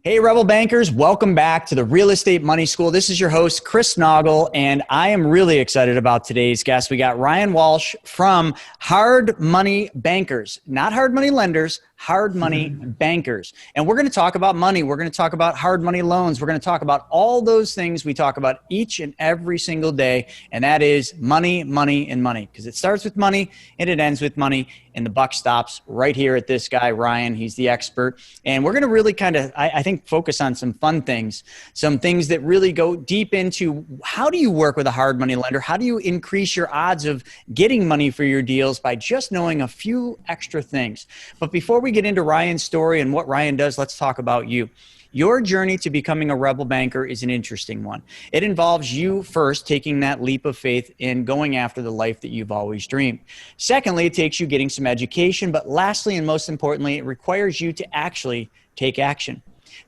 Hey, Rebel Bankers, welcome back to the Real Estate Money School. This is your host, Chris Naugle, and I am really excited about today's guest. We got Ryan Walsh from Hard Money Bankers, not hard money lenders, Hard Money Bankers. And we're going to talk about money. We're going to talk about hard money loans. We're going to talk about all those things we talk about each and every single day, and that is money, money, and money. Because it starts with money and it ends with money, and the buck stops right here at this guy, Ryan. He's the expert. And we're going to really kind of, I think, focus on some fun things, some things that really go deep into how do you work with a hard money lender? How do you increase your odds of getting money for your deals by just knowing a few extra things? But before we get into Ryan's story and what Ryan does, let's talk about you. Your journey to becoming a Rebel Banker is an interesting one. It involves you first taking that leap of faith and going after the life that you've always dreamed. Secondly, it takes you getting some education. But lastly, and most importantly, it requires you to actually take action.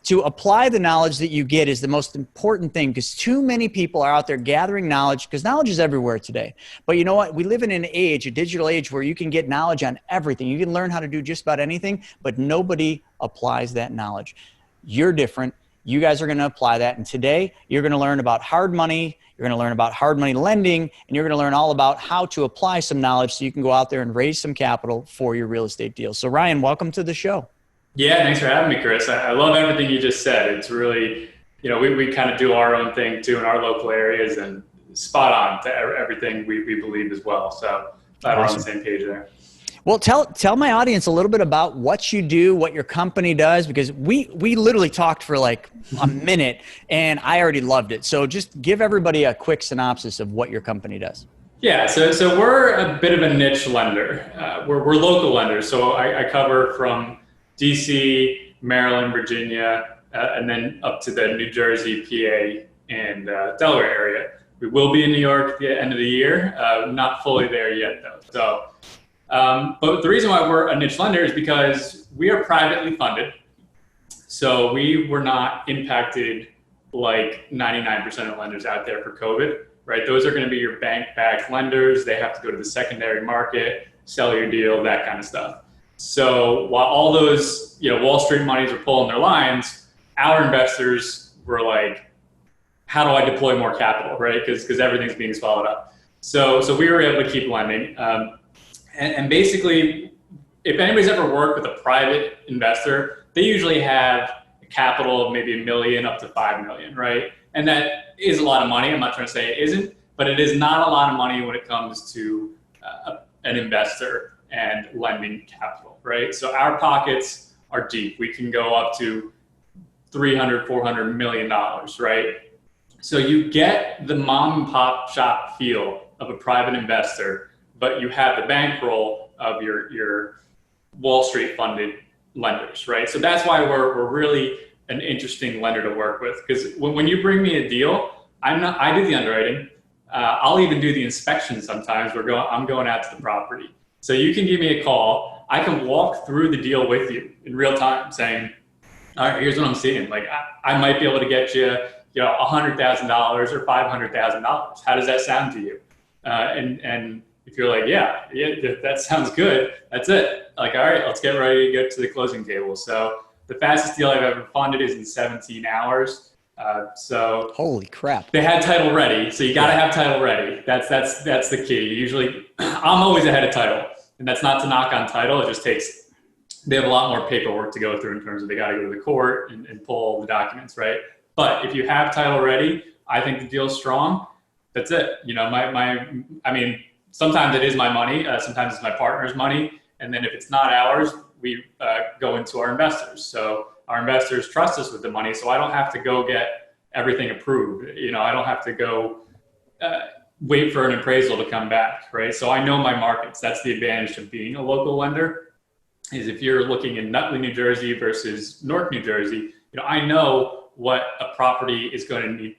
To apply the knowledge that you get is the most important thing, because too many people are out there gathering knowledge, because knowledge is everywhere today. But you know what? We live in an age, a digital age, where you can get knowledge on everything. You can learn how to do just about anything, but nobody applies that knowledge. You're different. You guys are going to apply that. And today you're going to learn about hard money. You're going to learn about hard money lending, and you're going to learn all about how to apply some knowledge so you can go out there and raise some capital for your real estate deals. So Ryan, welcome to the show. Yeah, thanks for having me, Chris. I love everything you just said. It's really, we kind of do our own thing too in our local areas, and spot on to everything we believe as well. So glad we're on the same page there. Well, tell my audience a little bit about what you do, what your company does, because we literally talked for like a minute and I already loved it. So just give everybody a quick synopsis of what your company does. Yeah, so we're a bit of a niche lender. We're local lenders. So I cover from DC, Maryland, Virginia, and then up to the New Jersey, PA, and Delaware area. We will be in New York at the end of the year. Not fully there yet though. So. But the reason why we're a niche lender is because we are privately funded. So we were not impacted like 99% of lenders out there for COVID, right? Those are going to be your bank-backed lenders. They have to go to the secondary market, sell your deal, that kind of stuff. So while all those, Wall Street monies are pulling their lines, our investors were like, how do I deploy more capital, right? Because everything's being swallowed up. So we were able to keep lending. And basically, if anybody's ever worked with a private investor, they usually have a capital of maybe $1 million up to $5 million, right? And that is a lot of money. I'm not trying to say it isn't, but it is not a lot of money when it comes to an investor and lending capital, right? So our pockets are deep. We can go up to $300, $400 million, right? So you get the mom and pop shop feel of a private investor, but you have the bankroll of your Wall Street funded lenders, right? So that's why we're really an interesting lender to work with, because when you bring me a deal, I do the underwriting. I'll even do the inspection sometimes. I'm going out to the property. So you can give me a call. I can walk through the deal with you in real time, saying, all right, here's what I'm seeing. Like I might be able to get you, $100,000 or $500,000. How does that sound to you? And if you're like, yeah, that sounds good, that's it. Like, all right, let's get ready to get to the closing table. So the fastest deal I've ever funded is in 17 hours. So holy crap. They had title ready. So you got to have title ready. That's the key. Usually I'm always ahead of title, and that's not to knock on title. It just takes, they have a lot more paperwork to go through in terms of they got to go to the court and pull all the documents, right? But if you have title ready, I think the deal's strong. That's it. I mean, sometimes it is my money. Sometimes it's my partner's money. And then if it's not ours, we go into our investors. So our investors trust us with the money. So I don't have to go get everything approved. I don't have to go wait for an appraisal to come back, right? So I know my markets. That's the advantage of being a local lender, is if you're looking in Nutley, New Jersey versus Newark, New Jersey, I know what a property is going to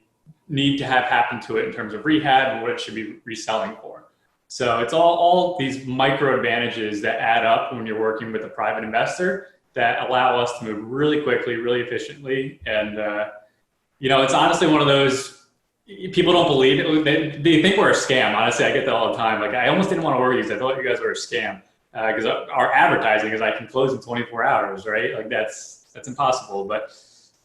need to have happen to it in terms of rehab and what it should be reselling for. So it's all these micro advantages that add up when you're working with a private investor that allow us to move really quickly, really efficiently. And, it's honestly one of those, people don't believe it. They think we're a scam. Honestly, I get that all the time. Like, I almost didn't want to work with you. I thought you guys were a scam because our advertising is I can close in 24 hours, right? Like that's impossible. But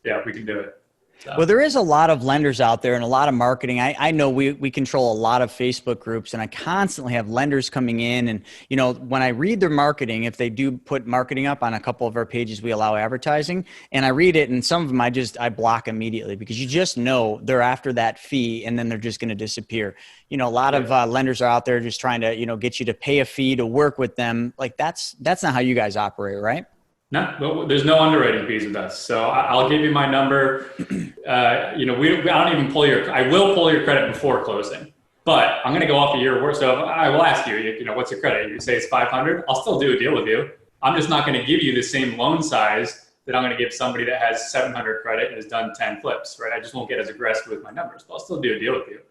yeah, we can do it. So. Well, there is a lot of lenders out there and a lot of marketing. I know we control a lot of Facebook groups, and I constantly have lenders coming in. And, you know, when I read their marketing, if they do put marketing up on a couple of our pages, we allow advertising, and I read it, and some of them I block immediately, because you just know they're after that fee and then they're just going to disappear. You know, a lot of lenders are out there just trying to, you know, get you to pay a fee to work with them. Like that's not how you guys operate, right? No, there's no underwriting fees with us. So I'll give you my number. You know, I don't even I will pull your credit before closing, but I'm going to go off of your work. So I will ask you, you know, what's your credit? You say it's 500. I'll still do a deal with you. I'm just not going to give you the same loan size that I'm going to give somebody that has 700 credit and has done 10 flips, right? I just won't get as aggressive with my numbers, but I'll still do a deal with you.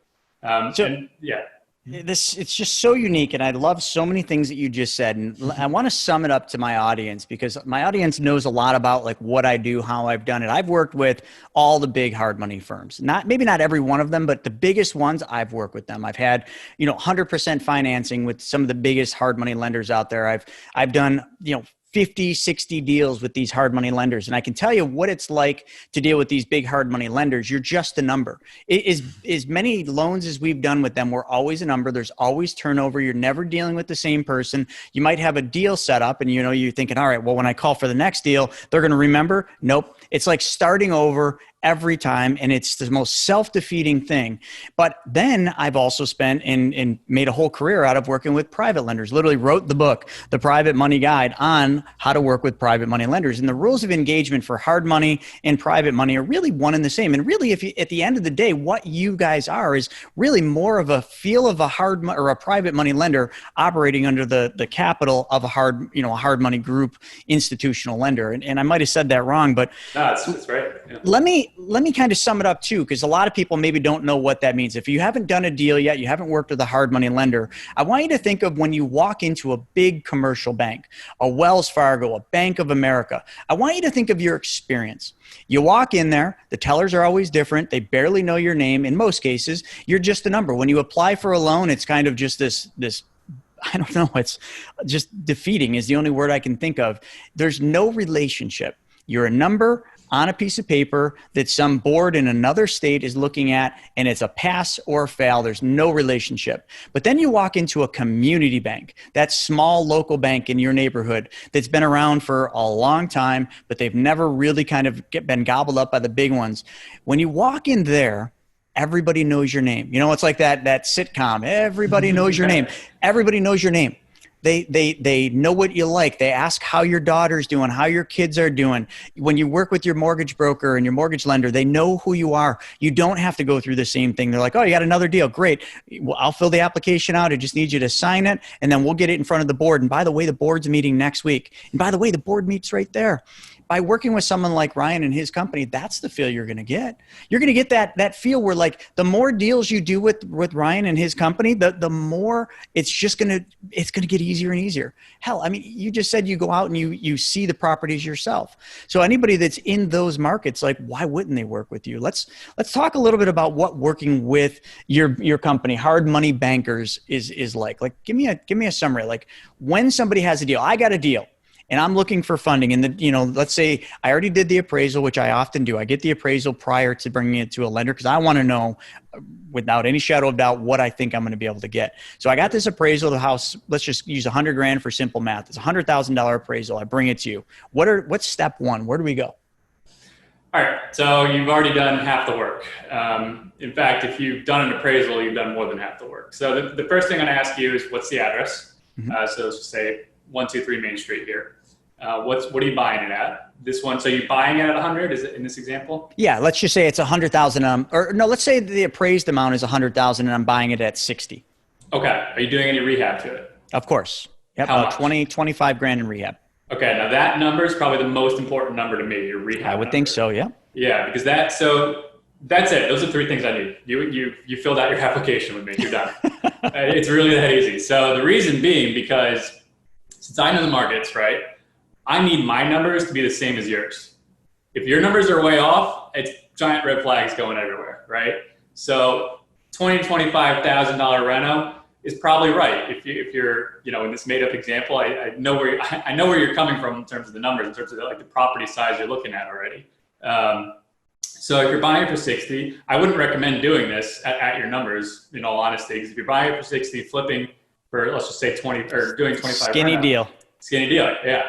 It's just so unique, and I love so many things that you just said, and I want to sum it up to my audience, because my audience knows a lot about like what I do, how I've done it. I've worked with all the big hard money firms, maybe not every one of them, but the biggest ones. I've worked with them. I've had, you know, 100% financing with some of the biggest hard money lenders out there. I've done, you know, 50, 60 deals with these hard money lenders. And I can tell you what it's like to deal with these big hard money lenders. You're just a number. As many loans as we've done with them, we're always a number. There's always turnover. You're never dealing with the same person. You might have a deal set up and, you know, you're thinking, all right, well, when I call for the next deal, they're going to remember. Nope. It's like starting over every time. And it's the most self-defeating thing. But then I've also spent and made a whole career out of working with private lenders. Literally wrote the book, The Private Money Guide, on how to work with private money lenders. And the rules of engagement for hard money and private money are really one and the same. And really, if you, at the end of the day, what you guys are is really more of a feel of a a private money lender operating under the capital of a hard money group institutional lender. And I might have said that wrong, but no, that's right. Yeah. Let me kind of sum it up too, because a lot of people maybe don't know what that means. If you haven't done a deal yet, you haven't worked with a hard money lender, I want you to think of when you walk into a big commercial bank, a Wells Fargo, a Bank of America. I want you to think of your experience. You walk in there, the tellers are always different. They barely know your name. In most cases, you're just a number. When you apply for a loan, it's kind of just this I don't know, it's just defeating is the only word I can think of. There's no relationship. You're a number on a piece of paper that some board in another state is looking at, and it's a pass or fail. There's no relationship. But then you walk into a community bank, that small local bank in your neighborhood that's been around for a long time, but they've never really kind of been gobbled up by the big ones. When you walk in there, everybody knows your name. You know, it's like that sitcom. Everybody knows your name. Everybody knows your name. They know what you like. They ask how your daughter's doing, how your kids are doing. When you work with your mortgage broker and your mortgage lender, they know who you are. You don't have to go through the same thing. They're like, oh, you got another deal. Great. Well, I'll fill the application out. I just need you to sign it, and then we'll get it in front of the board. And by the way, the board's meeting next week. And by the way, the board meets right there. By working with someone like Ryan and his company, that's the feel you're going to get. You're going to get that feel where, like, the more deals you do with Ryan and his company, the more it's going to get easier and easier. Hell, I mean, you just said you go out and you see the properties yourself. So anybody that's in those markets, like, why wouldn't they work with you? Let's talk a little bit about what working with your company, Hard Money Bankers, is like. Like, give me a summary. Like, when somebody has a deal, I got a deal, and I'm looking for funding. And let's say I already did the appraisal, which I often do. I get the appraisal prior to bringing it to a lender because I want to know without any shadow of doubt what I think I'm going to be able to get. So I got this appraisal of the house. Let's just use $100,000 for simple math. It's $100,000 appraisal. I bring it to you. What's step one? Where do we go? All right. So you've already done half the work. In fact, if you've done an appraisal, you've done more than half the work. So the first thing I'm going to ask you is, what's the address? Mm-hmm. So let's just say 123 Main Street here. What are you buying it at? This one. So you're buying it at 100? Is it in this example? Yeah. Let's just say it's 100,000. Or no, let's say the appraised amount is 100,000 and I'm buying it at 60. Okay. Are you doing any rehab to it? Of course. Yep. How much? 25 grand in rehab. Okay. Now that number is probably the most important number to me, your rehab. I would think so. Yeah. Yeah. Because that's it. Those are three things I need. You filled out your application with me. You're done. It's really that easy. So the reason being, because since I know the markets, right? I need my numbers to be the same as yours. If your numbers are way off, it's giant red flags going everywhere, right? So $25,000 reno is probably right. If you're in this made up example, I know where you're coming from in terms of the numbers, in terms of like the property size you're looking at already. So if you're buying it for 60, I wouldn't recommend doing this at your numbers, in all honesty, because if you're buying it for 60, flipping for, let's just say 20, or doing 25. Skinny deal. Skinny deal, yeah.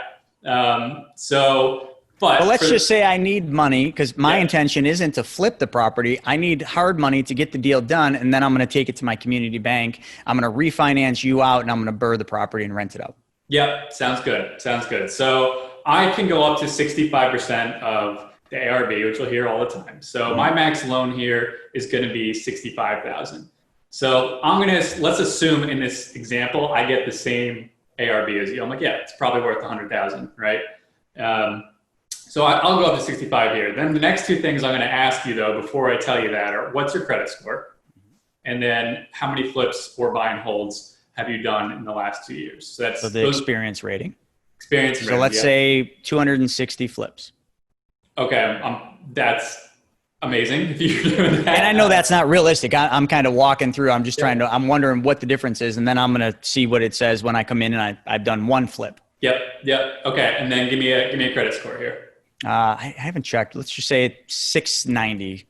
But let's just say I need money, because my intention isn't to flip the property. I need hard money to get the deal done, and then I'm going to take it to my community bank. I'm going to refinance you out, and I'm going to burr the property and rent it out. Yep, sounds good. Sounds good. So I can go up to 65% of the ARV, which you'll hear all the time. So my max loan here is going to be $65,000. So let's assume in this example, I get the same ARV as you. I'm like, yeah, it's probably worth $100,000, right? So I'll go up to 65 here. Then the next two things I'm going to ask you though, before I tell you that, are what's your credit score? And then how many flips or buy and holds have you done in the last 2 years? So that's the experience rating. So let's say 260 flips. Okay, that's amazing if you're doing that. And I know that's not realistic. I'm kind of walking through. I'm just I'm wondering what the difference is, and then I'm going to see what it says when I come in and I've done one flip. Yep. Okay, and then give me a credit score here. I haven't checked. Let's just say 690.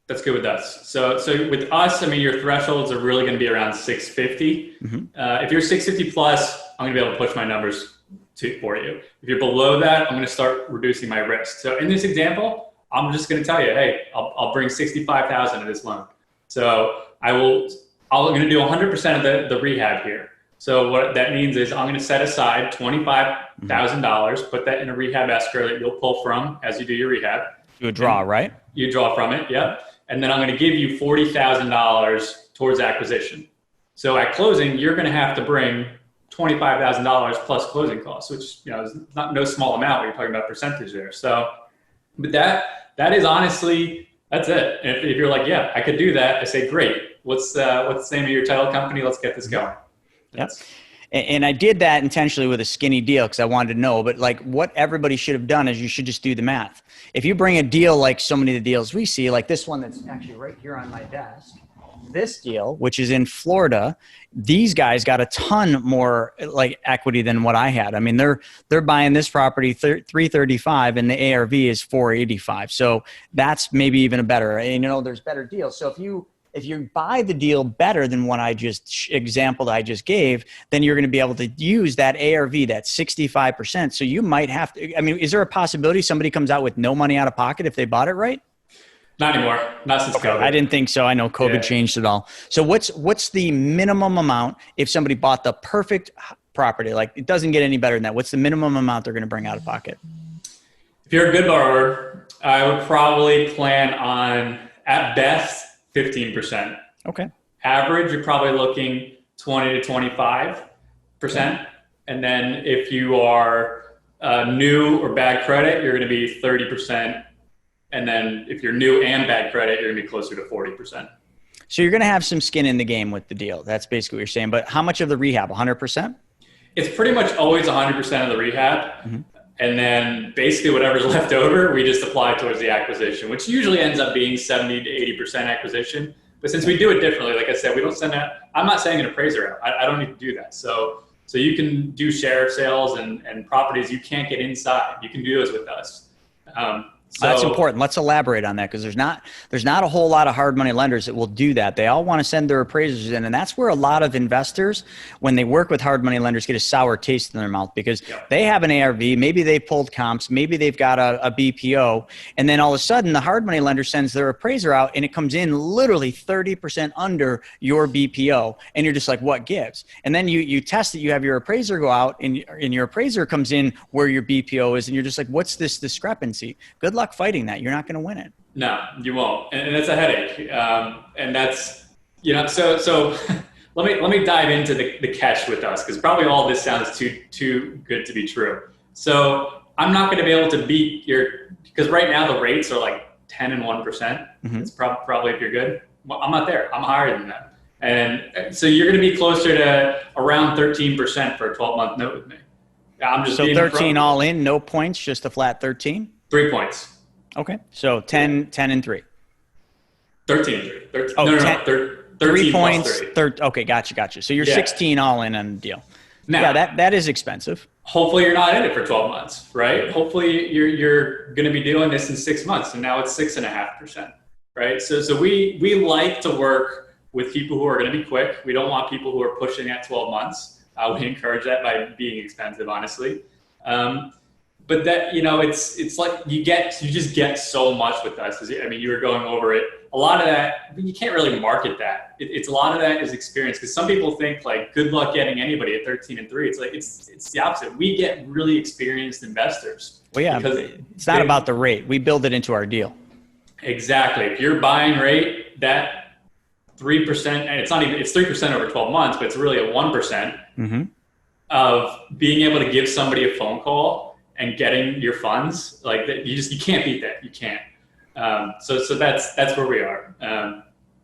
That's good with us. So with us, I mean, your thresholds are really going to be around 650. If you're 650 plus, I'm going to be able to push my numbers for you. If you're below that, I'm going to start reducing my risk. So in this example, I'm just going to tell you, hey, I'll bring 65,000 of this loan. So I'm going to do 100% of the rehab here. So what that means is I'm going to set aside $25,000, put that in a rehab escrow that you'll pull from as you do your rehab. You would draw, right? You draw from it, yep. And then I'm going to give you $40,000 towards acquisition. So at closing, you're going to have to bring $25,000 plus closing costs, which is no small amount when you're talking about percentage there. So, but that is honestly, that's it. And if you're like, yeah, I could do that, I say, great. What's the name of your title company? Let's get this going. Yep. And I did that intentionally with a skinny deal because I wanted to know, but like what everybody should have done is you should just do the math. If you bring a deal like so many of the deals we see, like this one that's actually right here on my desk, this deal, which is in Florida, these guys got a ton more like equity than what I had. I mean, they're buying this property 335 and the ARV is 485. So that's maybe even a better, and there's better deals. So if you buy the deal better than what I just gave, then you're going to be able to use that ARV, that 65%. So you might have to, is there a possibility somebody comes out with no money out of pocket if they bought it right? Not anymore. Not since COVID. I didn't think so. I know COVID changed it all. So what's the minimum amount if somebody bought the perfect property? Like it doesn't get any better than that. What's the minimum amount they're going to bring out of pocket? If you're a good borrower, I would probably plan on at best 15%. Okay. Average, you're probably looking 20 to 25%. Okay. And then if you are new or bad credit, you're going to be 30%. And then if you're new and bad credit, you're going to be closer to 40%. So you're going to have some skin in the game with the deal. That's basically what you're saying. But how much of the rehab? 100%? It's pretty much always 100% of the rehab. Mm-hmm. And then basically whatever's left over, we just apply towards the acquisition, which usually ends up being 70 to 80% acquisition. But since we do it differently, like I said, we don't send out, I'm not saying an appraiser out. I don't need to do that. So you can do share sales and properties you can't get inside. You can do those with us. So that's important. Let's elaborate on that because there's not a whole lot of hard money lenders that will do that. They all want to send their appraisers in, and that's where a lot of investors, when they work with hard money lenders, get a sour taste in their mouth because they have an ARV, maybe they pulled comps, maybe they've got a BPO, and then all of a sudden the hard money lender sends their appraiser out and it comes in literally 30% under your BPO, and you're just like, what gives? And then you test it, you have your appraiser go out, and your appraiser comes in where your BPO is, and you're just like, what's this discrepancy? Good luck fighting that. You're not going to win it. No, you won't. And it's a headache. And that's, so let me dive into the catch with us, because probably all this sounds too good to be true. So I'm not going to be able to beat because right now the rates are like 10 and 1%. Mm-hmm. It's probably if you're good. Well, I'm not there. I'm higher than that. And so you're going to be closer to around 13% for a 12-month note with me. I'm just so 13 all in, no points, just a flat 13? 3 points. Okay. So 10 and 3. 13 and 3. 13, oh, no, 13 3 points. Okay. Gotcha. So you're 16 all in on the deal. Now, yeah, that is expensive. hopefully you're not in it for 12 months, right? Hopefully you're going to be doing this in 6 months, and now it's 6.5%, right? So we like to work with people who are going to be quick. We don't want people who are pushing at 12 months. We encourage that by being expensive, honestly. But that, it's like you just get so much with us. I mean, you were going over it. A lot of that, you can't really market that. It's a lot of that is experience, because some people think like, good luck getting anybody at 13-3. It's like, it's the opposite. We get really experienced investors. Well, yeah, it's not about the rate. We build it into our deal. Exactly. If you're buying rate, that 3%, and it's 3% over 12 months, but it's really a 1% of being able to give somebody a phone call and getting your funds, like that, you can't beat that. You can't. So that's where we are.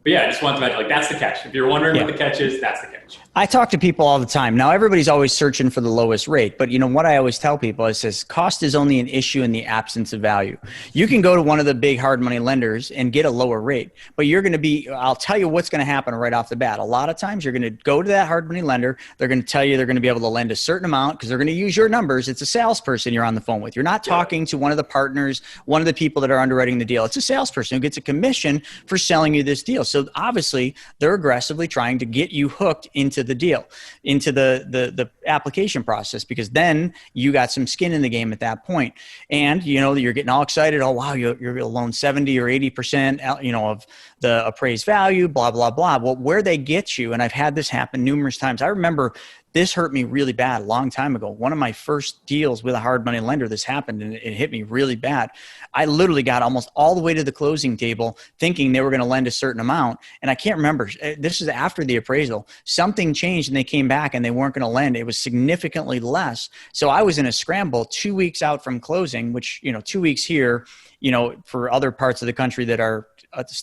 But yeah, I just wanted to mention, like, that's the catch. If you're wondering what the catch is, that's the catch. I talk to people all the time. Now, everybody's always searching for the lowest rate, but what I always tell people is this: cost is only an issue in the absence of value. You can go to one of the big hard money lenders and get a lower rate, but I'll tell you what's going to happen right off the bat. A lot of times you're going to go to that hard money lender. They're going to tell you they're going to be able to lend a certain amount because they're going to use your numbers. It's a salesperson you're on the phone with. You're not talking to one of the partners, one of the people that are underwriting the deal. It's a salesperson who gets a commission for selling you this deal. So obviously they're aggressively trying to get you hooked into the deal, into the application process, because then you got some skin in the game at that point. And you're getting all excited. Oh, wow, you're going to loan 70 or 80%, of the appraised value, blah, blah, blah. Well, where they get you, and I've had this happen numerous times. I remember this hurt me really bad a long time ago. One of my first deals with a hard money lender, this happened, and it hit me really bad. I literally got almost all the way to the closing table thinking they were going to lend a certain amount. And I can't remember. This is after the appraisal. Something changed and they came back and they weren't going to lend. It was significantly less. So I was in a scramble 2 weeks out from closing, which, 2 weeks here, for other parts of the country that are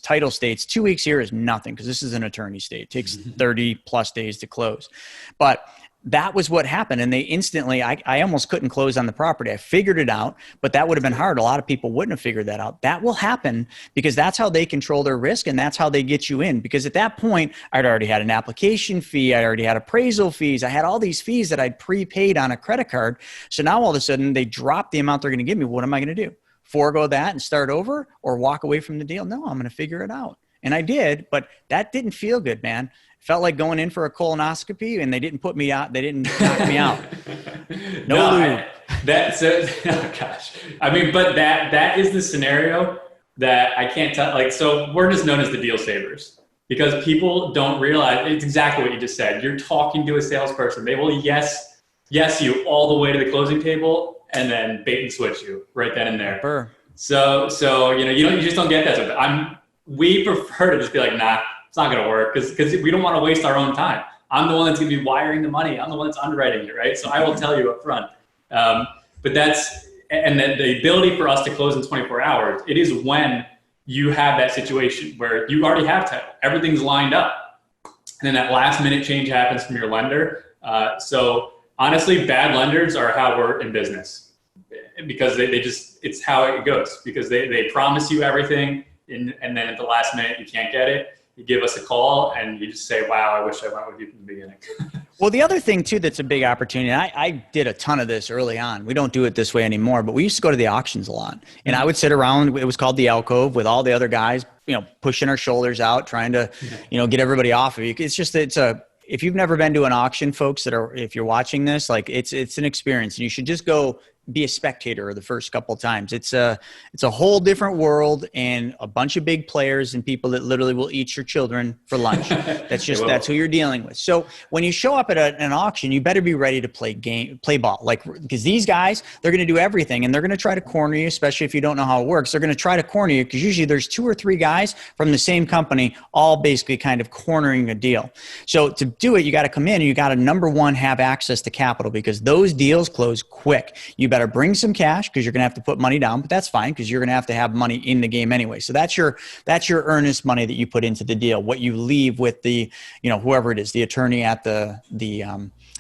title states, 2 weeks here is nothing, because this is an attorney state. It takes 30 plus days to close. But that was what happened. And they instantly, I almost couldn't close on the property. I figured it out, but that would have been hard. A lot of people wouldn't have figured that out. That will happen because that's how they control their risk, and that's how they get you in. Because at that point, I'd already had an application fee. I already had appraisal fees. I had all these fees that I'd prepaid on a credit card. So now all of a sudden they drop the amount they're going to give me. What am I going to do? Forego that and start over, or walk away from the deal? No, I'm going to figure it out. And I did, but that didn't feel good, man. Felt like going in for a colonoscopy, and they didn't put me out. They didn't knock me out. No. Oh gosh. I mean, but that is the scenario that I can't tell. Like, so we're just known as the deal savers, because people don't realize it's exactly what you just said. You're talking to a salesperson. They will yes you all the way to the closing table, and then bait and switch you right then and there. Sure. So you just don't get that. So we prefer to just be like, nah, it's not going to work, because we don't want to waste our own time. I'm the one that's going to be wiring the money. I'm the one that's underwriting it, right? So I will tell you up front. But the ability for us to close in 24 hours, it is when you have that situation where you already have title, everything's lined up, and then that last minute change happens from your lender. So honestly, bad lenders are how we're in business, because they just, it's how it goes, because they promise you everything, and then at the last minute you can't get it. You give us a call and you just say, wow, I wish I went with you from the beginning. Well, the other thing too, that's a big opportunity. I did a ton of this early on. We don't do it this way anymore, but we used to go to the auctions a lot, and I would sit around, it was called the alcove, with all the other guys, pushing our shoulders out, trying to, get everybody off of you. It's just, if you've never been to an auction, folks if you're watching this, like it's an experience, and you should just go be a spectator the first couple of times. It's a whole different world, and a bunch of big players and people that literally will eat your children for lunch. That's who you're dealing with. So when you show up at an auction, you better be ready to play ball, because these guys, they're going to do everything, and they're going to try to corner you, especially if you don't know how it works. They're going to try to corner you, because usually there's 2 or 3 guys from the same company, all basically kind of cornering a deal. So to do it, you got to come in and you got to, number one, have access to capital, because those deals close quick. You better bring some cash, because you're going to have to put money down, but that's fine, because you're going to have money in the game anyway. So that's your earnest money that you put into the deal. What you leave with the, whoever it is, the attorney at the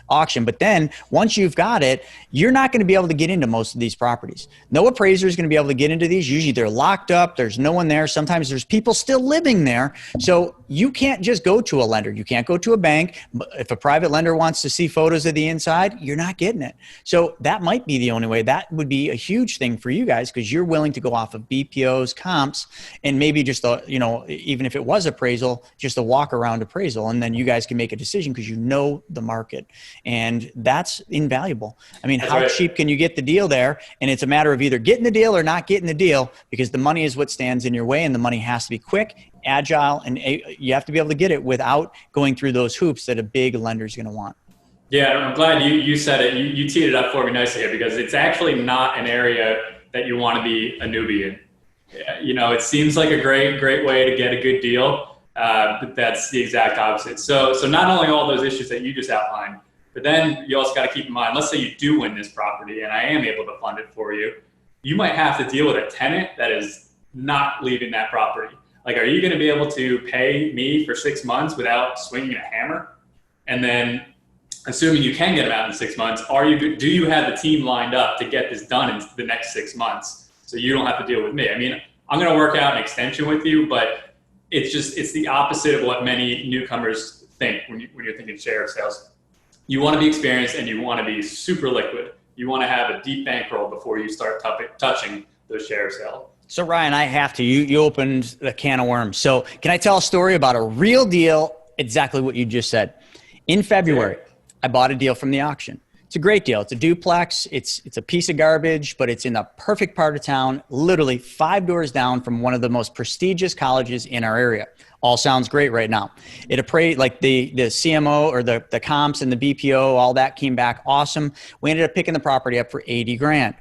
auction. But then once you've got it, you're not going to be able to get into most of these properties. No appraiser is going to be able to get into these. Usually they're locked up. There's no one there. Sometimes there's people still living there. So you can't just go to a lender. You can't go to a bank. If a private lender wants to see photos of the inside, you're not getting it. So that might be the only way. That would be a huge thing for you guys because you're willing to go off of BPOs, comps, and maybe just a, even if it was appraisal, just a walk around appraisal. And then you guys can make a decision because you know the market. And that's invaluable. I mean, how cheap can you get the deal there? And it's a matter of either getting the deal or not getting the deal because the money is what stands in your way and the money has to be quick, agile, and you have to be able to get it without going through those hoops that a big lender is going to want. Yeah, I'm glad you said it. You teed it up for me nicely here because it's actually not an area that you want to be a newbie in. It seems like a great way to get a good deal, but that's the exact opposite. So not only all those issues that you just outlined, but then you also got to keep in mind, let's say you do win this property and I am able to fund it for you, you might have to deal with a tenant that is not leaving that property. Like, are you going to be able to pay me for 6 months without swinging a hammer? And then assuming you can get them out in 6 months, do you have the team lined up to get this done in the next 6 months so you don't have to deal with me? I mean, I'm going to work out an extension with you, but it's the opposite of what many newcomers think when you're thinking share sales. You want to be experienced and you want to be super liquid. You want to have a deep bankroll before you start touching those share sales. So Ryan, I have to, you opened a can of worms. So can I tell a story about a real deal? Exactly what you just said. In February, I bought a deal from the auction. It's a great deal. It's a duplex. It's a piece of garbage, but it's in the perfect part of town, literally 5 doors down from one of the most prestigious colleges in our area. All sounds great right now. It appraised, like the CMO or the comps and the BPO, all that came back awesome. We ended up picking the property up for 80 grand.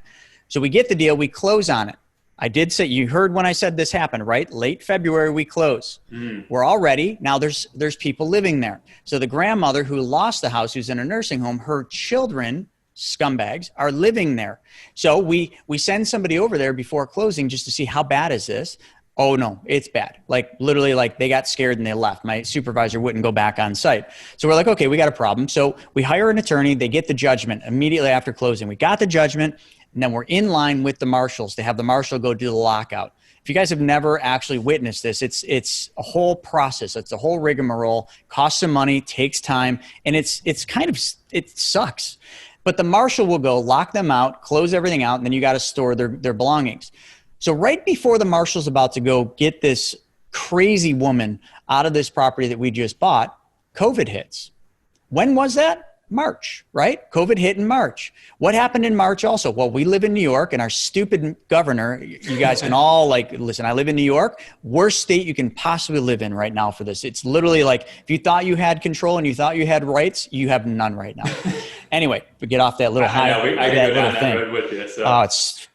So we get the deal, we close on it. I did say, you heard when I said this happened, right? Late February, we close. We're all ready. Now there's people living there. So the grandmother who lost the house, who's in a nursing home, her children, scumbags, are living there. So we send somebody over there before closing just to see how bad is this. Oh no, it's bad. Like literally, like they got scared and they left. My supervisor wouldn't go back on site. So we're like, okay, we got a problem. So we hire an attorney. They get the judgment immediately after closing. We got the judgment. And then we're in line with the marshals to have the marshal go do the lockout. If you guys have never actually witnessed this, it's a whole process. It's a whole rigmarole, costs some money, takes time, and it sucks. But the marshal will go lock them out, close everything out, and then you got to store their belongings. So right before the marshal's about to go get this crazy woman out of this property that we just bought, COVID hits. When was that? March, right? COVID hit in March. What happened in March also? Well, we live in New York and our stupid governor, you guys can all listen, I live in New York, worst state you can possibly live in right now for this. It's literally like, if you thought you had control and you thought you had rights, you have none right now. Anyway, but get off that little high. I can go down that road with you. So.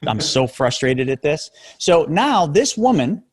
I'm so frustrated at this. So now this woman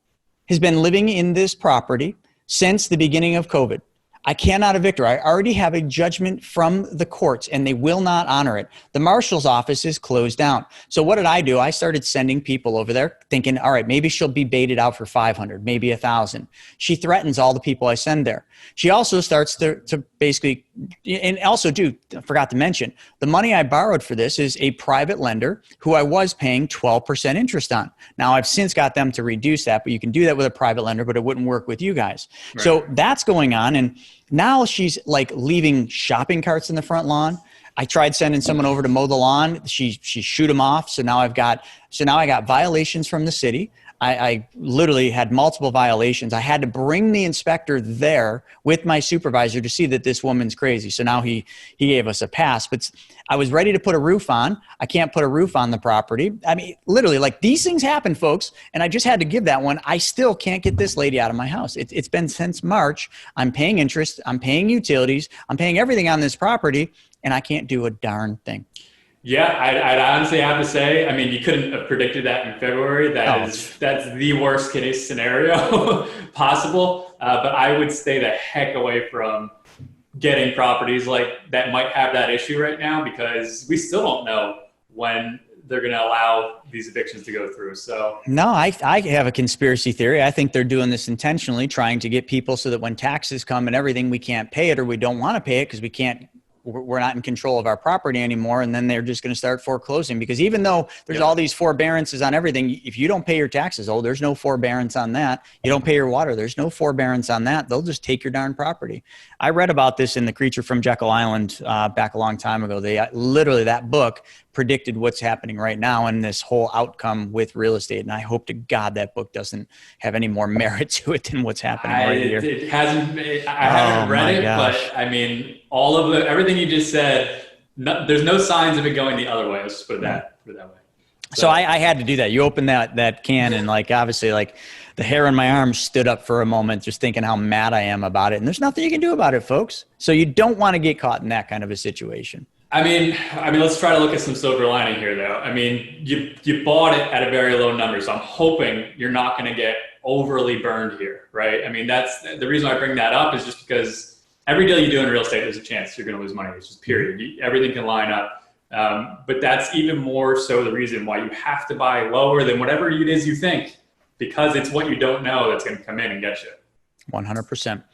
has been living in this property since the beginning of COVID. I cannot evict her. I already have a judgment from the courts and they will not honor it. The marshal's office is closed down. So what did I do? I started sending people over there thinking, all right, maybe she'll be baited out for 500, maybe 1,000. She threatens all the people I send there. She also starts to basically, and also I forgot to mention, the money I borrowed for this is a private lender who I was paying 12% interest on. Now I've since got them to reduce that, but you can do that with a private lender, but it wouldn't work with you guys. Right. So that's going on. And now she's like leaving shopping carts in the front lawn. I tried sending someone over to mow the lawn. She shoot them off. So now I got violations from the city. I literally had multiple violations. I had to bring the inspector there with my supervisor to see that this woman's crazy. So now he gave us a pass, but I was ready to put a roof on. I can't put a roof on the property. I mean, literally, like, these things happen, folks. And I just had to give that one. I still can't get this lady out of my house. It's been since March. I'm paying interest. I'm paying utilities. I'm paying everything on this property, and I can't do a darn thing. Yeah, I'd honestly have to say, I mean, you couldn't have predicted that in February. That's the worst case scenario possible. But I would stay the heck away from getting properties like that might have that issue right now, because we still don't know when they're going to allow these evictions to go through. So no, I have a conspiracy theory. I think they're doing this intentionally, trying to get people so that when taxes come and everything, we can't pay it, or we don't want to pay it because we can't we're not in control of our property anymore. And then they're just going to start foreclosing, because even though there's all these forbearances on everything, if you don't pay your taxes, there's no forbearance on that. You don't pay your water, there's no forbearance on that. They'll just take your darn property. I read about this in The Creature from Jekyll Island back a long time ago. They literally, that book predicted what's happening right now and this whole outcome with real estate. And I hope to God that book doesn't have any more merit to it than what's happening right here. It hasn't. I haven't read it, but I mean, all of everything you just said. There's no signs of it going the other way. Let's just put it that way. So I had to do that. You opened that can, and obviously the hair on my arm stood up for a moment, just thinking how mad I am about it. And there's nothing you can do about it, folks. So you don't want to get caught in that kind of a situation. I mean, let's try to look at some silver lining here, though. I mean, you bought it at a very low number, so I'm hoping you're not going to get overly burned here, right? I mean, that's the reason I bring that up, is just because every deal you do in real estate, there's a chance you're going to lose money. It's just period. Everything can line up, but that's even more so the reason why you have to buy lower than whatever it is you think, because it's what you don't know that's going to come in and get you. 100%.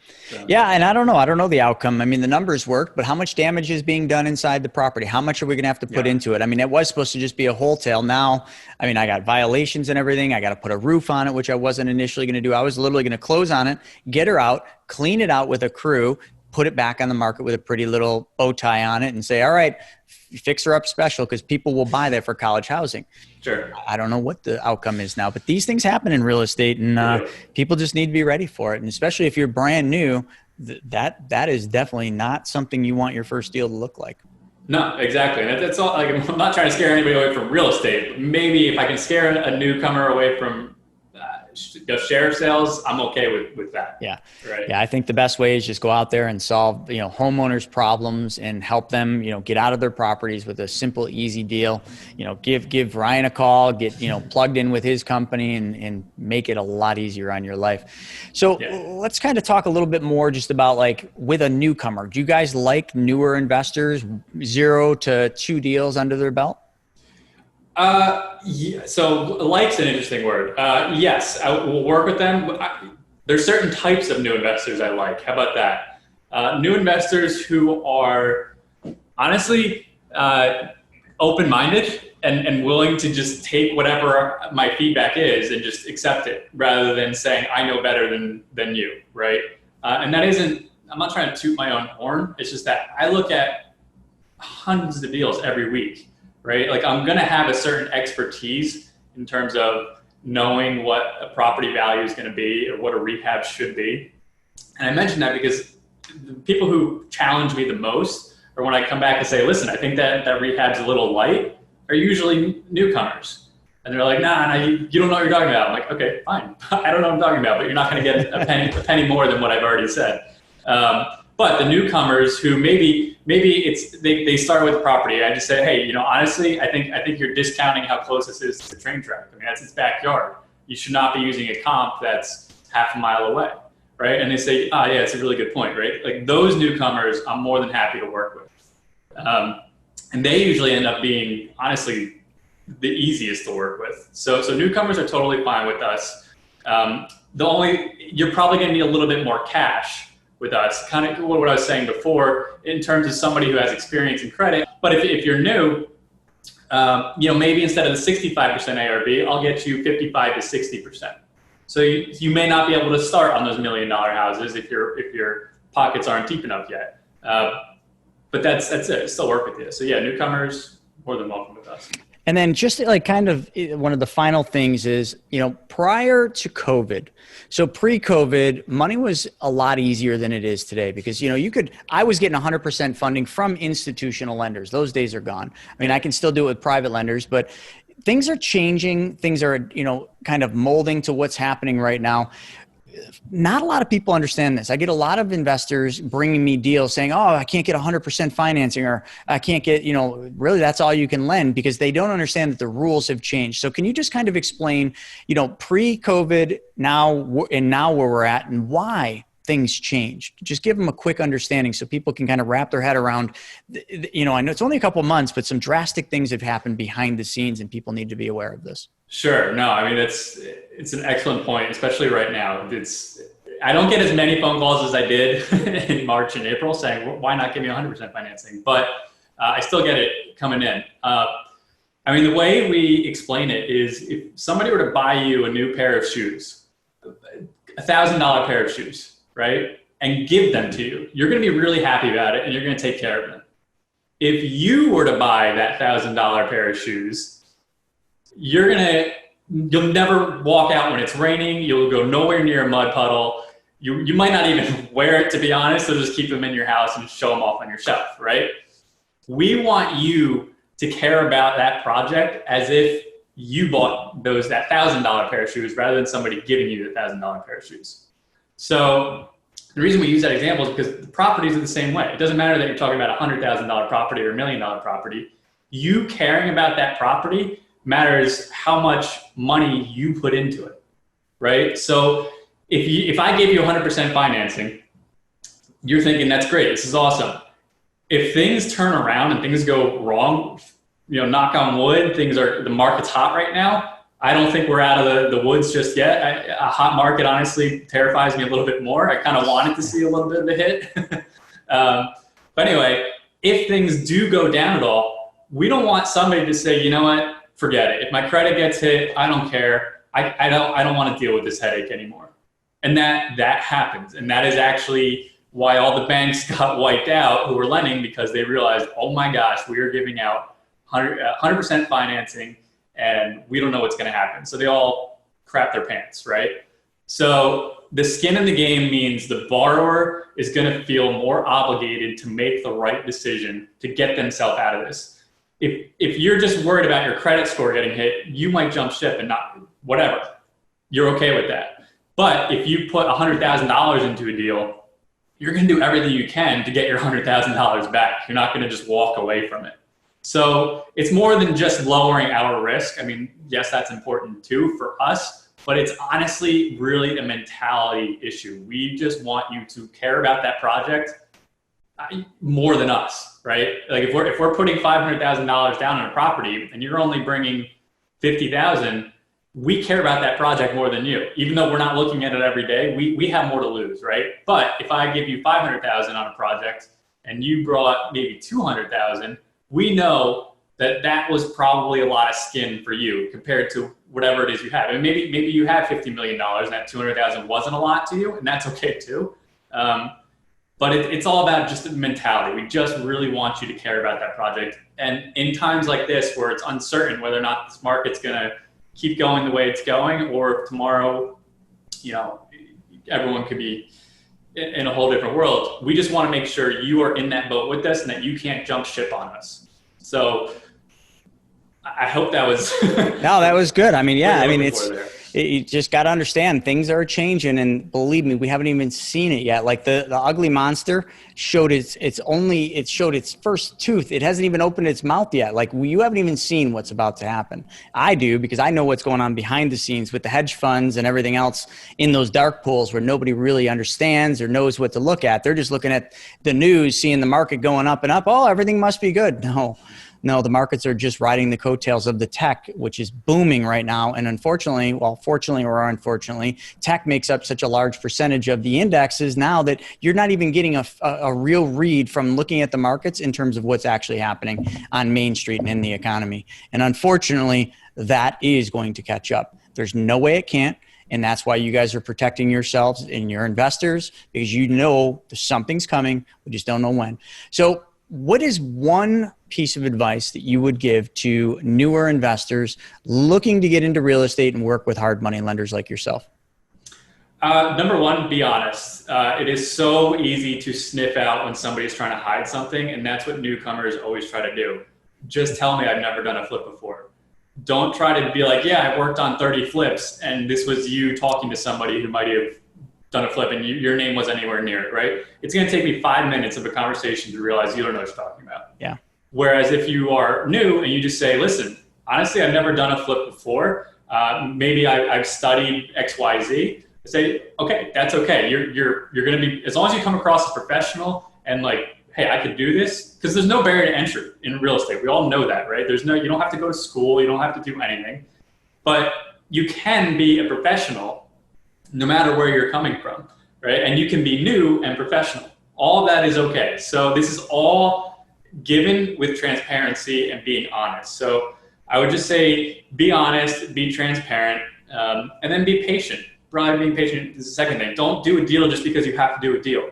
Yeah. And I don't know the outcome. I mean, the numbers work, but how much damage is being done inside the property? How much are we going to have to put into it? I mean, it was supposed to just be a wholesale. Now, I mean, I got violations and everything. I got to put a roof on it, which I wasn't initially going to do. I was literally going to close on it, get her out, clean it out with a crew, put it back on the market with a pretty little bow tie on it, and say, all right, fix her up special, because people will buy that for college housing. Sure. I don't know what the outcome is now, but these things happen in real estate, and people just need to be ready for it. And especially if you're brand new, that is definitely not something you want your first deal to look like. No, exactly. And that's all. I'm not trying to scare anybody away from real estate, but maybe if I can scare a newcomer away from sheriff sales, I'm okay with that. Yeah. Right. Yeah. I think the best way is just go out there and solve, homeowners' problems and help them, get out of their properties with a simple, easy deal. Give Ryan a call, get, plugged in with his company and make it a lot easier on your life. So let's kind of talk a little bit more just about with a newcomer. Do you guys like newer investors, 0 to 2 deals under their belt? Yeah, so like's an interesting word. Yes, I will work with them. There's certain types of new investors I like. How about that? New investors who are honestly open-minded and willing to just take whatever my feedback is and just accept it, rather than saying, I know better than you, right? And that isn't, I'm not trying to toot my own horn. It's just that I look at hundreds of deals every week. Right? I'm going to have a certain expertise in terms of knowing what a property value is going to be or what a rehab should be. And I mention that because the people who challenge me the most, or when I come back and say, listen, I think that rehab's a little light, are usually newcomers. And they're like, nah, you don't know what you're talking about. I'm like, okay, fine. I don't know what I'm talking about, but you're not going to get a penny more than what I've already said. But the newcomers who maybe they start with property, I just say, hey, honestly, I think you're discounting how close this is to the train track. I mean, that's its backyard. You should not be using a comp that's half a mile away, right? And they say, yeah, it's a really good point, right? Those newcomers, I'm more than happy to work with. And they usually end up being, honestly, the easiest to work with. So newcomers are totally fine with us. You're probably going to need a little bit more cash with us, kind of what I was saying before, in terms of somebody who has experience in credit. But if you're new, maybe instead of the 65% ARV, I'll get you 55 to 60%. So you may not be able to start on those $1 million houses if your pockets aren't deep enough yet. But that's it. Still work with you. So yeah, newcomers, more than welcome with us. And then just kind of one of the final things is, prior to COVID, so pre-COVID, money was a lot easier than it is today, because, I was getting 100% funding from institutional lenders. Those days are gone. I mean, I can still do it with private lenders, but things are changing. Things are, kind of molding to what's happening right now. Not a lot of people understand this. I get a lot of investors bringing me deals saying, oh, I can't get 100% financing, or I can't get, really that's all you can lend, because they don't understand that the rules have changed. So can you just kind of explain, pre-COVID now where we're at and why things changed? Just give them a quick understanding so people can kind of wrap their head around, I know it's only a couple of months, but some drastic things have happened behind the scenes and people need to be aware of this. Sure. No, I mean, it's an excellent point, especially right now. I don't get as many phone calls as I did in March and April saying, well, why not give me 100% financing? But I still get it coming in. I mean, the way we explain it is if somebody were to buy you a new pair of shoes, $1,000 pair of shoes, right? And give them to you, you're going to be really happy about it and you're going to take care of them. If you were to buy that $1,000 pair of shoes, you'll never walk out when it's raining. You'll go nowhere near a mud puddle. You might not even wear it, to be honest. So just keep them in your house and show them off on your shelf, right? We want you to care about that project as if you bought that $1,000 pair of shoes rather than somebody giving you the $1,000 pair of shoes. So the reason we use that example is because the properties are the same way. It doesn't matter that you're talking about a $100,000 property or $1 million property. You caring about that property matters how much money you put into it, right? So if I gave you 100% financing, you're thinking that's great, this is awesome. If things turn around and things go wrong, knock on wood, the market's hot right now. I don't think we're out of the woods just yet. A hot market honestly terrifies me a little bit more. I kind of wanted to see a little bit of a hit. But anyway, if things do go down at all, we don't want somebody to say, you know what, forget it. If my credit gets hit, I don't care. I don't want to deal with this headache anymore. And that happens. And that is actually why all the banks got wiped out who were lending, because they realized, oh my gosh, we are giving out 100% financing and we don't know what's going to happen. So they all crap their pants, right? So the skin in the game means the borrower is going to feel more obligated to make the right decision to get themselves out of this. If you're just worried about your credit score getting hit, you might jump ship and not, whatever. You're okay with that. But if you put $100,000 into a deal, you're going to do everything you can to get your $100,000 back. You're not going to just walk away from it. So it's more than just lowering our risk. I mean, yes, that's important too for us, but it's honestly really a mentality issue. We just want you to care about that project more than us, right? Like if we're putting $500,000 down on a property and you're only bringing $50,000, we care about that project more than you. Even though we're not looking at it every day, we have more to lose, right? But if I give you $500,000 on a project and you brought maybe $200,000, we know that was probably a lot of skin for you compared to whatever it is you have. And maybe you have $50 million and that $200,000 wasn't a lot to you, and that's okay too. But it's all about just the mentality. We just really want you to care about that project. And in times like this where it's uncertain whether or not this market's gonna keep going the way it's going, or if tomorrow, everyone could be in a whole different world. We just want to make sure you are in that boat with us and that you can't jump ship on us. So I hope that was. No, that was good. I mean, yeah, I mean, you just got to understand things are changing, and believe me, we haven't even seen it yet. Like the ugly monster showed it showed its first tooth. It hasn't even opened its mouth yet. Like you haven't even seen what's about to happen. I do, because I know what's going on behind the scenes with the hedge funds and everything else in those dark pools where nobody really understands or knows what to look at. They're just looking at the news, seeing the market going up and up. Oh, everything must be good. No, the markets are just riding the coattails of the tech, which is booming right now. And unfortunately, fortunately or unfortunately, tech makes up such a large percentage of the indexes now that you're not even getting a real read from looking at the markets in terms of what's actually happening on Main Street and in the economy. And unfortunately, that is going to catch up. There's no way it can't. And that's why you guys are protecting yourselves and your investors, because you know something's coming. We just don't know when. So what is one piece of advice that you would give to newer investors looking to get into real estate and work with hard money lenders like yourself? Number one, be honest. It is so easy to sniff out when somebody's trying to hide something, and that's what newcomers always try to do. Just tell me I've never done a flip before. Don't try to be like, yeah, I worked on 30 flips, and this was you talking to somebody who might have done a flip and your name wasn't anywhere near it, right? It's going to take me 5 minutes of a conversation to realize you don't know what you're talking about. Yeah. Whereas if you are new and you just say, listen, honestly, I've never done a flip before. Maybe I've studied X, Y, Z. Say, okay, that's okay. You're going to be, as long as you come across as professional and like, hey, I could do this, because there's no barrier to entry in real estate. We all know that, right? You don't have to go to school. You don't have to do anything, but you can be a professional no matter where you're coming from. right? And you can be new and professional. All that is okay. So this is all given with transparency and being honest. So I would just say, be honest, be transparent, and then be patient. Probably being patient is the second thing. Don't do a deal just because you have to do a deal.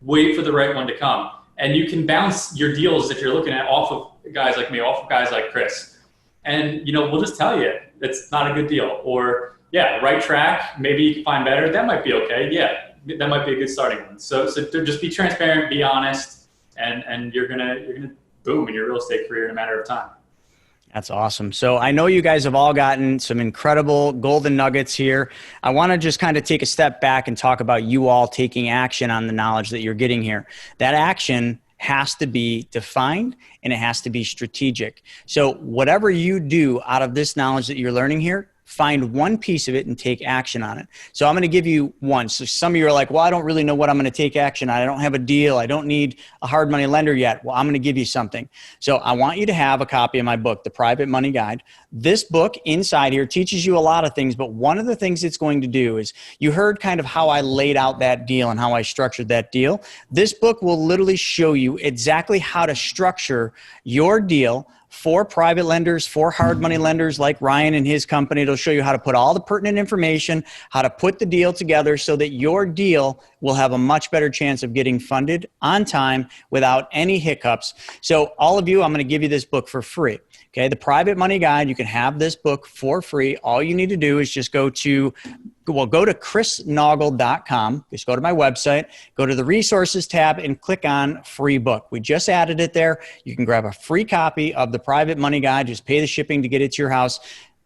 Wait for the right one to come. And you can bounce your deals that you're looking at off of guys like me, off of guys like Chris. And, we'll just tell you it's not a good deal. Or, yeah, right track, maybe you can find better. That might be okay. Yeah, that might be a good starting one. So just be transparent, be honest, and you're gonna boom in your real estate career in a matter of time. That's awesome. So I know you guys have all gotten some incredible golden nuggets here. I want to just kind of take a step back and talk about you all taking action on the knowledge that you're getting here. That action has to be defined and it has to be strategic. So whatever you do out of this knowledge that you're learning here, find one piece of it and take action on it. So I'm going to give you one. So some of you are like, well, I don't really know what I'm going to take action on. I don't have a deal. I don't need a hard money lender yet. Well, I'm going to give you something. So I want you to have a copy of my book, The Private Money Guide. This book inside here teaches you a lot of things, but one of the things it's going to do is, you heard kind of how I laid out that deal and how I structured that deal. This book will literally show you exactly how to structure your deal for private lenders, for hard money lenders like Ryan and his company. It'll show you how to put all the pertinent information, how to put the deal together so that your deal will have a much better chance of getting funded on time without any hiccups. So all of you, I'm going to give you this book for free. Okay, The Private Money Guide. You can have this book for free. All you need to do is just go to chrisnaugle.com. Just go to my website, go to the resources tab and click on free book. We just added it there. You can grab a free copy of The Private Money Guide. Just pay the shipping to get it to your house.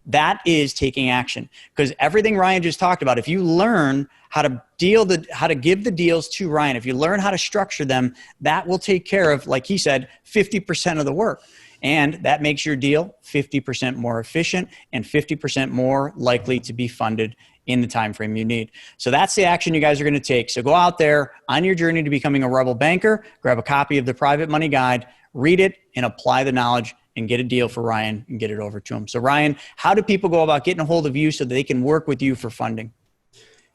That is taking action, because everything Ryan just talked about, if you learn how to give the deals to Ryan, if you learn how to structure them, that will take care of, like he said, 50% of the work. And that makes your deal 50% more efficient and 50% more likely to be funded in the time frame you need. So that's the action you guys are going to take. So go out there on your journey to becoming a rebel banker, grab a copy of The Private Money Guide, read it, and apply the knowledge and get a deal for Ryan and get it over to him. So Ryan, how do people go about getting a hold of you so that they can work with you for funding?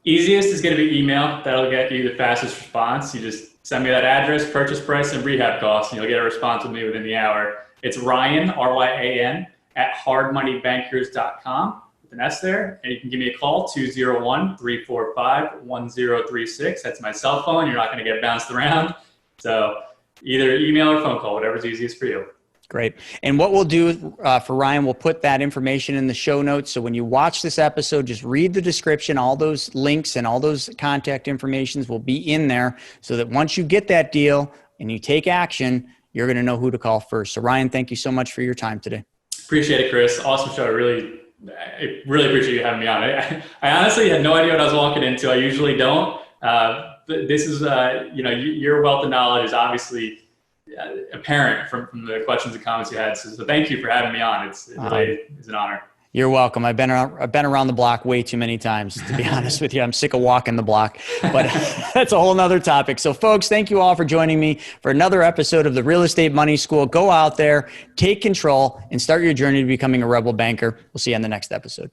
Easiest is going to be email. That'll get you the fastest response. You just send me that address, purchase price, and rehab costs, and you'll get a response with me within the hour. It's Ryan, R-Y-A-N, at hardmoneybankers.com with an S there. And you can give me a call, 201-345-1036. That's my cell phone. You're not going to get bounced around. So either email or phone call, whatever's easiest for you. Great. And what we'll do for Ryan, we'll put that information in the show notes. So when you watch this episode, just read the description. All those links and all those contact informations will be in there so that once you get that deal and you take action, you're going to know who to call first. So Ryan, thank you so much for your time today. Appreciate it, Chris. Awesome show. I really appreciate you having me on. I honestly had no idea what I was walking into. I usually don't. But this is, your wealth of knowledge is obviously apparent from the questions and comments you had. So thank you for having me on. It really is an honor. You're welcome. I've been around the block way too many times, to be honest with you. I'm sick of walking the block, but that's a whole nother topic. So folks, thank you all for joining me for another episode of the Real Estate Money School. Go out there, take control, and start your journey to becoming a rebel banker. We'll see you on the next episode.